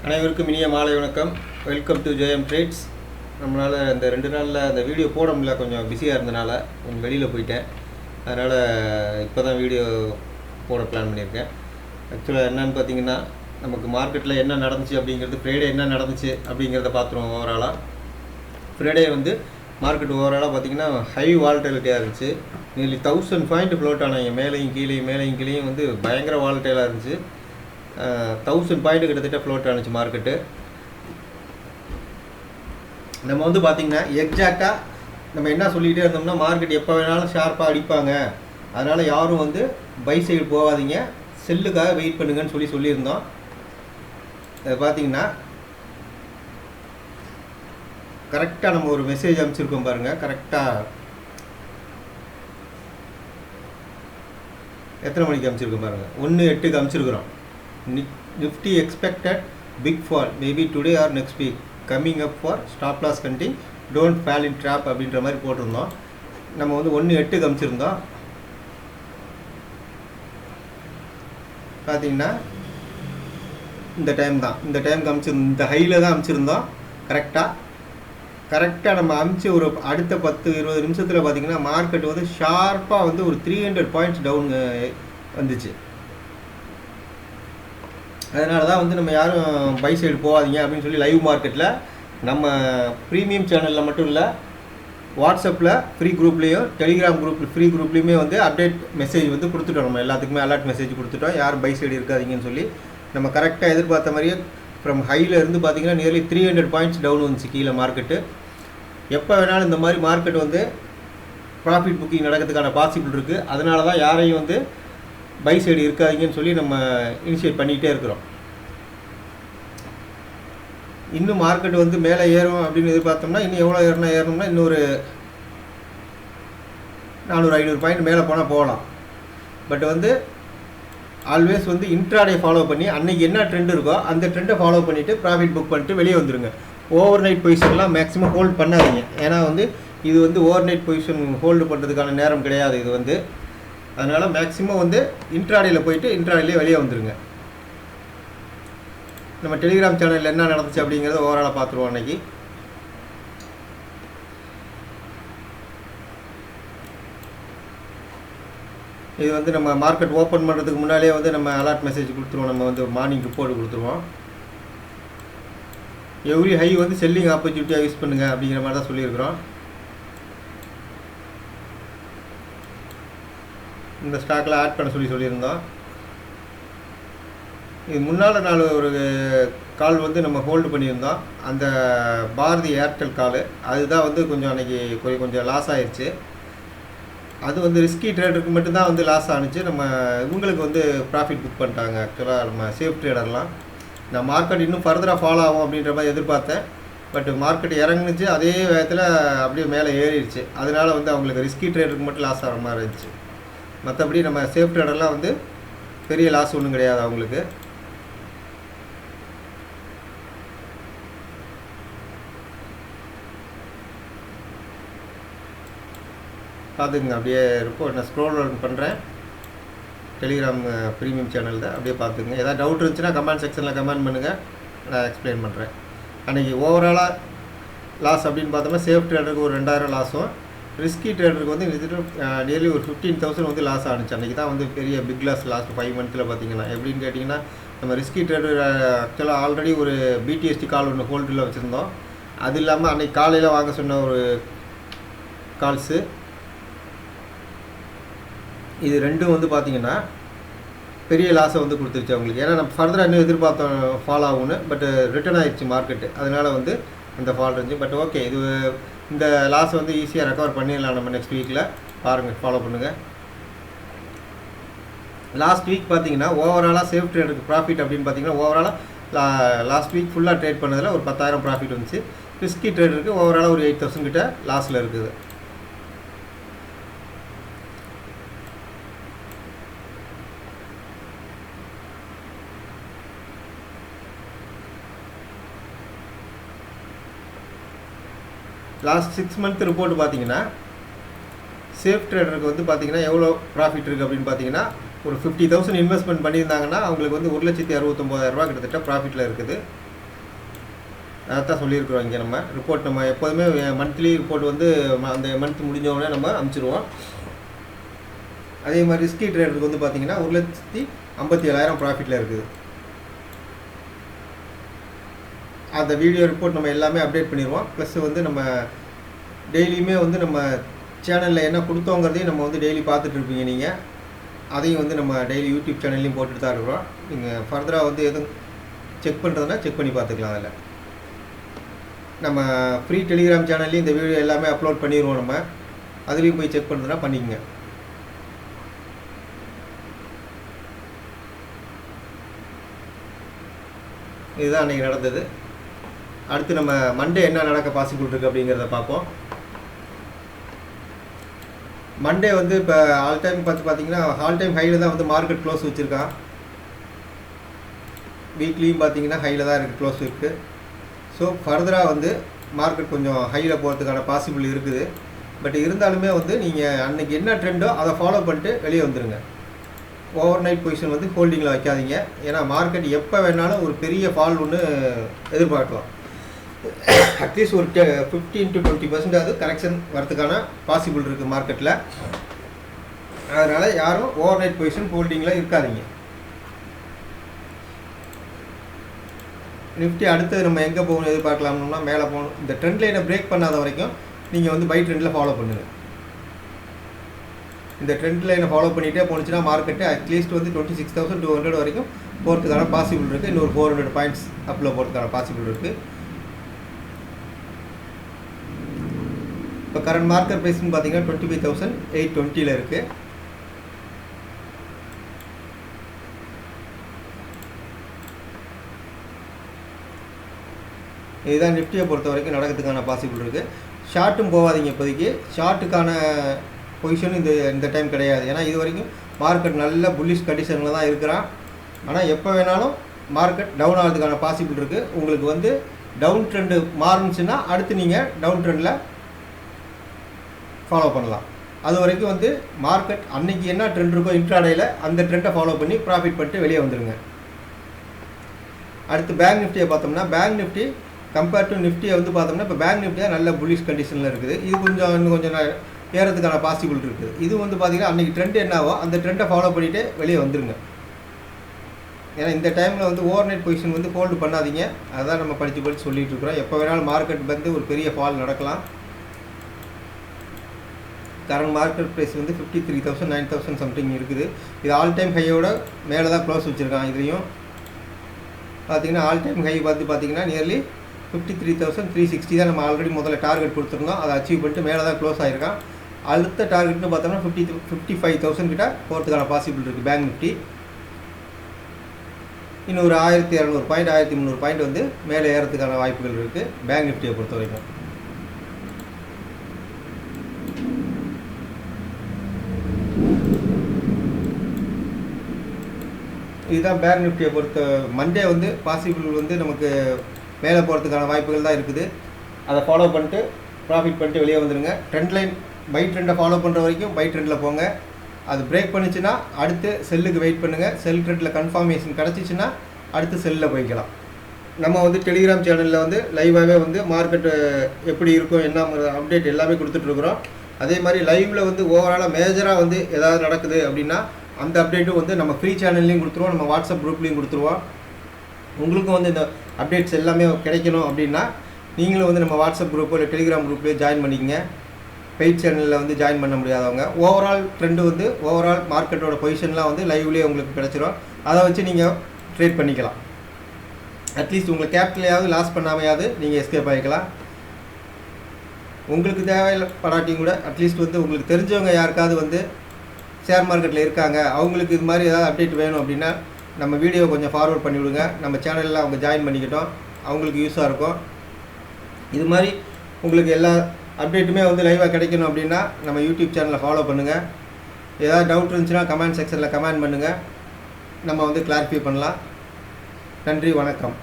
அனைவருக்கும் இனிய மாலை வணக்கம். Welcome to Jayam trades. நம்மளால் இந்த 2 நாளில் அந்த வீடியோ போட முடியல, கொஞ்சம் பிஸியாக இருந்தனால கொஞ்சம் வெளியில் போயிட்டேன். அதனால் இப்போ தான் வீடியோ போட பிளான் பண்ணியிருக்கேன். ஆக்சுவலாக என்னென்னு பார்த்தீங்கன்னா, நமக்கு மார்க்கெட்டில் என்ன நடந்துச்சு அப்படிங்கிறது, ஃப்ரைடே என்ன நடந்துச்சு அப்படிங்கிறத பார்த்துருவோம். ஓவராலாக ஃப்ரைடே வந்து மார்க்கெட் ஓவராலாக பார்த்திங்கன்னா ஹை வாலட்டிலிட்டியாக இருந்துச்சு. நியர்லி 1000 பாயிண்ட் ஃப்ளோட் ஆனாங்க. மேலேயும் கீழேயும் வந்து பயங்கர வாலட்டைலாக இருந்துச்சு. 1000 பாயிண்ட் கிட்டத்தட்ட ஃப்ளோட் ஆனிச்சு மார்க்கெட்டு. நம்ம வந்து பார்த்திங்கன்னா எக்ஸாக்டாக நம்ம என்ன சொல்லிகிட்டே இருந்தோம்னா, மார்க்கெட் எப்போ வேணாலும் ஷார்ப்பாக அடிப்பாங்க, அதனால் யாரும் வந்து பை சைடு போகாதீங்க, செல்லுக்காக வெயிட் பண்ணுங்கன்னு சொல்லியிருந்தோம். அதை பார்த்திங்கன்னா கரெக்டாக நம்ம ஒரு மெசேஜ் அனுப்பிச்சிருக்கோம் பாருங்கள். கரெக்டாக எத்தனை மணிக்கு அனுப்பிச்சிருக்கோம் பாருங்கள், 1:08 அனுப்பிச்சிருக்கிறோம். Nifty expected big fall maybe today or next week, coming up for stop loss hunting, don't fall in trap அப்படின்ற மாதிரி போட்டிருந்தோம். நம்ம வந்து 1:08 காமிச்சிருந்தோம். பார்த்தீங்கன்னா இந்த டைம் காமிச்சிருந்தோம், இந்த ஹையில் தான் அனுப்பிச்சிருந்தோம். கரெக்டாக நம்ம அனுப்பிச்சு ஒரு அடுத்த 10-20 நிமிஷத்தில் பார்த்தீங்கன்னா மார்க்கெட் வந்து ஷார்ப்பாக வந்து ஒரு 300 பாயிண்ட்ஸ் டவுன் வந்துச்சு. அதனால தான் வந்து நம்ம யாரும் பை சைடு போகாதீங்க அப்படின்னு சொல்லி லைவ் மார்க்கெட்டில் நம்ம ப்ரீமியம் சேனலில் மட்டும் இல்லை, வாட்ஸ்அப்பில் ஃப்ரீ குரூப்லேயும் டெலிகிராம் ஃப்ரீ குரூப்லேயுமே வந்து அப்டேட் மெசேஜ் வந்து கொடுத்துட்டோம். நம்ம எல்லாத்துக்குமே அலர்ட் மெசேஜ் கொடுத்துட்டோம், யாரும் பை சைடு இருக்காதீங்கன்னு சொல்லி. நம்ம கரெக்டாக எதிர்பார்த்த மாதிரியே ஃப்ரம் ஹையில் இருந்து பார்த்திங்கன்னா நியர்லி 300 பாயிண்ட்ஸ் டவுன் வந்துச்சு கீழே மார்க்கெட்டு. எப்போ வேணாலும் இந்த மாதிரி மார்க்கெட் வந்து ப்ராஃபிட் புக்கிங் நடக்கிறதுக்கான பாசிபிள் இருக்குது. அதனால தான் யாரையும் வந்து பை சைடு இருக்காதீங்கன்னு சொல்லி நம்ம இனிஷியேட் பண்ணிகிட்டே இருக்கிறோம். இன்னும் மார்க்கெட் வந்து மேலே ஏறும் அப்படின்னு எதிர்பார்த்தோம்னா, இன்னும் எவ்வளோ ஏறணும்னா இன்னொரு 400-500 பாயிண்ட் மேலே போகலாம். பட் வந்து ஆல்வேஸ் வந்து இன்ட்ராடே ஃபாலோ பண்ணி அன்றைக்கி என்ன ட்ரெண்ட் இருக்கோ அந்த ட்ரெண்டை ஃபாலோ பண்ணிவிட்டு ப்ராஃபிட் புக் பண்ணிட்டு வெளியே வந்துடுங்க. ஓவர் நைட் பொசிஷன்லாம் மேக்ஸிமம் ஹோல்ட் பண்ணாதீங்க. ஏன்னா வந்து இது வந்து ஓவர் நைட் பொசிஷன் ஹோல்டு பண்ணுறதுக்கான நேரம் கிடையாது இது வந்து. அதனால் மேக்ஸிமம் வந்து இன்ட்ராடேயில் போயிட்டு இன்ட்ராடேலே வெளியே வந்துடுங்க. நம்ம டெலிகிராம் சேனலில் என்ன நடந்துச்சு அப்படிங்கிறத ஓவராலாக பார்த்துருவோம். அன்றைக்கி இது வந்து நம்ம மார்க்கெட் ஓப்பன் பண்ணுறதுக்கு முன்னாலே வந்து நம்ம அலர்ட் மெசேஜ் கொடுத்துருவோம். நம்ம வந்து மார்னிங் ரிப்போர்ட் கொடுத்துருவோம். எவ்ரி ஹை வந்து செல்லிங் ஆப்பர்ச்சுனிட்டியாக யூஸ் பண்ணுங்கள் அப்படிங்கிற மாதிரி தான் சொல்லியிருக்கிறோம். இந்த ஸ்டாக்கில் ஆட் பண்ண சொல்லியிருந்தோம். இது முன்னால் நாள் ஒரு கால் வந்து நம்ம ஹோல்டு பண்ணியிருந்தோம், அந்த பாரதி ஏர்டெல் கால். அதுதான் வந்து கொஞ்சம் அன்றைக்கி கொஞ்சம் லாஸ் ஆகிடுச்சு. அது வந்து ரிஸ்கி ட்ரேடருக்கு மட்டும்தான் வந்து லாஸ் ஆனிச்சு. நம்ம இவங்களுக்கு வந்து ப்ராஃபிட் புக் பண்ணிட்டாங்க. ஆக்சுவலாக நம்ம சேஃப் ட்ரேடர்லாம் நான் மார்க்கெட் இன்னும் ஃபர்தராக ஃபாலோ ஆகும் அப்படின்ற மாதிரி எதிர்பார்த்தேன். பட் மார்க்கெட் இறங்குனுச்சு, அதே வேகத்தில் அப்படியே மேலே ஏறிடுச்சு. அதனால் வந்து அவங்களுக்கு ரிஸ்கி ட்ரேடருக்கு மட்டும் லாஸ் ஆகிற மாதிரி இருந்துச்சு. மற்றபடி நம்ம சேஃப் ட்ரேடர்லாம் வந்து பெரிய லாஸ் ஒன்றும் கிடையாது அவங்களுக்கு. பார்த்துக்குங்க. அப்படியே ரிப்போர்ட் நான் ஸ்க்ரோல் பண்ணுறேன் டெலிகிராம் ப்ரீமியம் சேனல் தான், அப்படியே பார்த்துக்குங்க. ஏதாவது டவுட் இருந்துச்சுன்னா கமெண்ட் செக்ஷனில் கமெண்ட் பண்ணுங்கள், நான் எக்ஸ்பிளைன் பண்ணுறேன். அன்றைக்கி ஓவராலாக லாஸ் அப்படின்னு பார்த்தோம்னா சேஃப் ட்ரேடருக்கு ஒரு 2000 லாஸும், ரிஸ்கி ட்ரேடருக்கு வந்து நியர்லி ஒரு 15,000 வந்து லாஸ் ஆனிச்சு. அன்றைக்கி தான் வந்து பெரிய பிக் லாஸ் லாஸ்ட் 5 மந்த்தில் பார்த்திங்கன்னா. எப்படின்னு கேட்டிங்கன்னா, நம்ம ரிஸ்கி ட்ரேடர் ஆக்சுவலாக ஆல்ரெடி ஒரு பிடிஎஸ்டி கால் ஒன்று ஹோல்டில் வச்சுருந்தோம். அது இல்லாமல் அன்றைக்கி காலையில் வாங்க சொன்ன ஒரு கால்ஸு, இது ரெண்டும் வந்து பார்த்திங்கன்னா பெரிய லாஸை வந்து கொடுத்துருச்சு அவங்களுக்கு. ஏன்னா நம்ம ஃபர்தராக இன்னும் எதிர்பார்த்தோம் ஃபால் ஆகும்னு, பட் ரிட்டர்ன் ஆகிடுச்சு மார்க்கெட்டு. அதனால் வந்து அந்த ஃபால் இருந்துச்சு. பட் ஓகே, இது இந்த லாஸ் வந்து ஈஸியாக ரெக்கவர் பண்ணிடலாம் நம்ம நெக்ஸ்ட் வீக்கில். பாருங்கள், ஃபாலோ பண்ணுங்கள். லாஸ்ட் வீக் பார்த்தீங்கன்னா ஓவராலாக சேஃப் ட்ரேடருக்கு ப்ராஃபிட் அப்படின்னு பார்த்தீங்கன்னா ஓவராலாக லாஸ்ட் வீக் ஃபுல்லாக ட்ரேட் பண்ணதில் ஒரு 10,000 ப்ராஃபிட் வந்துச்சு. ரிஸ்கி ட்ரேடருக்கு ஓவராலாக ஒரு 8,000 கிட்ட லாஸில் இருக்குது. லாஸ்ட் 6 மந்த் ரிப்போர்ட் பார்த்தீங்கன்னா சேஃப் ட்ரேடருக்கு வந்து பார்த்திங்கன்னா எவ்வளோ ப்ராஃபிட் இருக்குது அப்படின்னு பார்த்தீங்கன்னா ஒரு 50,000 இன்வெஸ்ட்மெண்ட் பண்ணியிருந்தாங்கன்னா அவங்களுக்கு வந்து 1,69,000 ரூபா கிட்டத்தட்ட ப்ராஃபிட்டில் இருக்குது. அதைத்தான் சொல்லியிருக்கிறோம். இங்கே நம்ம ரிப்போர்ட் நம்ம எப்போதுமே மந்த்லி ரிப்போர்ட் வந்து அந்த மந்த் முடிஞ்சவொடனே நம்ம அனுப்பிச்சிடுவோம். அதே மாதிரி ரிஸ்கி ட்ரேடருக்கு வந்து பார்த்திங்கன்னா 1,57,000 ப்ராஃபிட்டில் இருக்குது. அந்த வீடியோ ரிப்போர்ட் நம்ம எல்லாமே அப்டேட் பண்ணிடுவோம். ப்ளஸ் வந்து நம்ம டெய்லியுமே வந்து நம்ம சேனலில் என்ன கொடுத்தோங்கிறதையும் நம்ம வந்து டெய்லி பார்த்துட்ருப்பீங்க நீங்கள். அதையும் வந்து நம்ம டெய்லி யூடியூப் சேனல்லையும் போட்டுட்டு தான் இருக்கிறோம். நீங்கள் ஃபர்தராக வந்து எதுவும் செக் பண்ணுறதுனா செக் பண்ணி பார்த்துக்கலாம். அதில் நம்ம ஃப்ரீ டெலிகிராம் சேனல்லையும் இந்த வீடியோ எல்லாமே அப்லோட் பண்ணிடுவோம். நம்ம அதுலேயும் போய் செக் பண்ணுறதுனா பண்ணிக்கங்க. இதுதான் அன்றைக்கி நடந்தது. அடுத்து நம்ம மண்டே என்ன நடக்க பாசிபிள் இருக்குது அப்படிங்கிறத பார்ப்போம். மண்டே வந்து இப்போ ஆல் டைம் பார்த்தீங்கன்னா ஆல் டைம் ஹையில் தான் வந்து மார்க்கெட் க்ளோஸ் வச்சுருக்கான். வீக்லியும் பார்த்தீங்கன்னா ஹையில் தான் இருக்குது, க்ளோஸ் இருக்குது. ஸோ ஃபர்தராக வந்து மார்க்கெட் கொஞ்சம் ஹையில் போகிறதுக்கான பாசிபிள் இருக்குது. பட் இருந்தாலுமே வந்து நீங்கள் அன்றைக்கி என்ன ட்ரெண்டோ அதை ஃபாலோ பண்ணிட்டு வெளியே வந்துடுங்க. ஓவர் நைட் பொசிஷன் வந்து ஹோல்டிங்கில் வைக்காதீங்க. ஏன்னா மார்க்கெட் எப்போ வேணாலும் ஒரு பெரிய ஃபால் ஒன்று எதிர்பார்க்கலாம். அட்லீஸ்ட் ஒரு 15 to 20% கரெக்ஷன் வரதுக்கான பாசிபிள் இருக்குது மார்க்கெட்டில். அதனால் யாரும் ஓவர் நைட் பொசிஷன் ஹோல்டிங்கில் இருக்காதீங்க. நிஃப்டி அடுத்தது நம்ம எங்கே போகணும் எதிர்பார்க்கலாம்னா மேலே போகணும். இந்த ட்ரெண்ட் லைனை பிரேக் பண்ணாத வரைக்கும் நீங்கள் வந்து பை ட்ரெண்டில் ஃபாலோ பண்ணுங்கள். இந்த ட்ரெண்ட் லைனை ஃபாலோ பண்ணிகிட்டே போணுச்சுன்னா மார்க்கெட்டு அட்லீஸ்ட் வந்து 26,200 வரைக்கும் போகிறதுக்கான பாசிபிள் இருக்குது. இன்னொரு 400 பாயிண்ட்ஸ் அப்பில் போகிறதுக்கான பாசிபிள் இருக்குது. இப்போ கரண்ட் மார்க்கெட் ப்ரைஸ்ன்னு பார்த்தீங்கன்னா 25,820 இருக்குது. இதுதான் நிஃப்டியை பொறுத்த வரைக்கும் நடக்கிறதுக்கான பாசிபிள் இருக்குது. ஷார்ட்டும் போகாதீங்க இப்போதைக்கு. ஷார்ட்டுக்கான பொசிஷன் இந்த டைம் கிடையாது. ஏன்னா இது வரைக்கும் மார்க்கெட் நல்ல புல்லிஷ் கண்டிஷனில் தான் இருக்கிறான். ஆனால் எப்போ வேணாலும் மார்க்கெட் டவுன் ஆகிறதுக்கான பாசிபிள் இருக்குது. உங்களுக்கு வந்து டவுன் ட்ரெண்டு மாறுனுச்சுன்னா அடுத்து நீங்கள் டவுன் ட்ரெண்டில் ஃபாலோ பண்ணலாம். அது வரைக்கும் வந்து மார்க்கெட் அன்றைக்கி என்ன ட்ரெண்ட் இருக்கோ இன்ட்ராடேயில் அந்த ட்ரெண்டை ஃபாலோ பண்ணி ப்ராஃபிட் பண்ணிட்டு வெளியே வந்துடுங்க. அடுத்து பேங்க் நிஃப்டியை பார்த்தோம்னா பேங்க் நிஃப்டி கம்பேர்ட் டு நிஃப்டியை வந்து பார்த்தோம்னா இப்போ பேங்க் நிஃப்டி தான் நல்ல புல்லிஷ் கண்டிஷனில் இருக்குது. இது இன்னும் கொஞ்சம் ஏறதுக்கான பாசிபிள் இருக்குது. இது வந்து பார்த்திங்கன்னா அன்றைக்கி ட்ரெண்ட் என்னவோ அந்த ட்ரெண்டை ஃபாலோ பண்ணிவிட்டு வெளியே வந்துடுங்க. ஏன்னா இந்த டைமில் வந்து ஓவர் நைட் பொசிஷன் வந்து ஹோல்டு பண்ணாதீங்க. அதுதான் நம்ம படித்து சொல்லிகிட்டு இருக்கிறோம். எப்போ வேணாலும் மார்க்கெட் வந்து ஒரு பெரிய ஃபால் நடக்கலாம். கரண்ட் மார்க்கெட் ப்ரைஸ் வந்து 53,000 9,000 சம்திங் இருக்குது. இது ஆல் டைம் ஹையோட மேலே தான் க்ளோஸ் வச்சுருக்கான். இதுலேயும் பார்த்திங்கன்னா ஆல் டைம் ஹை பார்த்திங்கன்னா நியர்லி 53,360 தான் நம்ம ஆல்ரெடி முதல்ல டார்கெட் கொடுத்துருந்தோம். அதை அச்சீவ் பண்ணிட்டு மேலே தான் க்ளோஸ் ஆகிருக்கான். அடுத்த டார்கெட்னு பார்த்தோம்னா 55,000 கிட்ட போகிறதுக்கான பாசிபிள் இருக்குது பேங்க் நிஃப்டி. இன்னும் ஒரு 1,200 பாயிண்ட் 1,300 பாயிண்ட் வந்து மேலே ஏறதுக்கான வாய்ப்புகள் இருக்குது பேங்க் நிஃப்டியை பொறுத்த வரைக்கும். இதுதான் பேங்க் நிஃப்டியை பொறுத்த மண்டே வந்து பாசிபிள் வந்து நமக்கு மேலே போகிறதுக்கான வாய்ப்புகள் தான் இருக்குது. அதை ஃபாலோ பண்ணிட்டு ப்ராஃபிட் பண்ணிட்டு வெளியே வந்துடுங்க. ட்ரெண்ட் லைன் பை ட்ரெண்டை ஃபாலோ பண்ணுற வரைக்கும் பை ட்ரெண்டில் போங்க. அது பிரேக் பண்ணிச்சுன்னா அடுத்து செல்லுக்கு வெயிட் பண்ணுங்கள். செல் ட்ரெண்டில் கன்ஃபர்மேஷன் கிடச்சிச்சின்னா அடுத்து செல்லில் போய்க்கலாம். நம்ம வந்து டெலிகிராம் சேனலில் வந்து லைவாகவே வந்து மார்க்கெட்டு எப்படி இருக்கும் என்ன அப்டேட் எல்லாமே கொடுத்துட்ருக்குறோம். அதே மாதிரி லைவில் வந்து ஓவராலாக மேஜராக வந்து ஏதாவது நடக்குது அப்படின்னா அந்த அப்டேட்டும் வந்து நம்ம ஃப்ரீ சேனல்லையும் கொடுத்துருவோம், நம்ம வாட்ஸ்அப் குரூப்லேயும் கொடுத்துருவோம். உங்களுக்கும் வந்து இந்த அப்டேட்ஸ் எல்லாமே கிடைக்கணும் அப்படின்னா நீங்களும் வந்து நம்ம வாட்ஸ்அப் குரூப்போ இல்லை டெலிகிராம் குரூப்லேயே ஜாயின் பண்ணிக்கங்க. பெய்ட் சேனலில் வந்து ஜாயின் பண்ண முடியாதவங்க ஓவரால் ட்ரெண்டு வந்து ஓவரால் மார்க்கெட்டோட பொசிஷன்லாம் வந்து லைவ்லேயே உங்களுக்கு கிடச்சிரும். அதை வச்சு நீங்கள் ட்ரேட் பண்ணிக்கலாம். அட்லீஸ்ட் உங்களை கேபிட்டலையாவது லாஸ் பண்ணாமையாவது நீங்கள் எஸ்கேப் ஆகிக்கலாம். உங்களுக்கு தேவையில்லை படாட்டியும் கூட அட்லீஸ்ட் வந்து உங்களுக்கு தெரிஞ்சவங்க யாருக்காவது வந்து ஷேர் மார்க்கெட்டில் இருக்காங்க, அவங்களுக்கு இது மாதிரி ஏதாவது அப்டேட் வேணும் அப்படின்னா நம்ம வீடியோ கொஞ்சம் ஃபார்வர்ட் பண்ணிவிடுங்க. நம்ம சேனலில் அவங்க ஜாயின் பண்ணிக்கிட்டோம், அவங்களுக்கு யூஸாக இருக்கும். இது மாதிரி உங்களுக்கு எல்லா அப்டேட்டுமே வந்து லைவாக கிடைக்கணும் அப்படின்னா நம்ம யூடியூப் சேனலை ஃபாலோ பண்ணுங்கள். ஏதாவது டவுட் இருந்துச்சுன்னா கமெண்ட் செக்ஷனில் கமெண்ட் பண்ணுங்கள், நம்ம வந்து கிளாரிஃபை பண்ணலாம். நன்றி, வணக்கம்.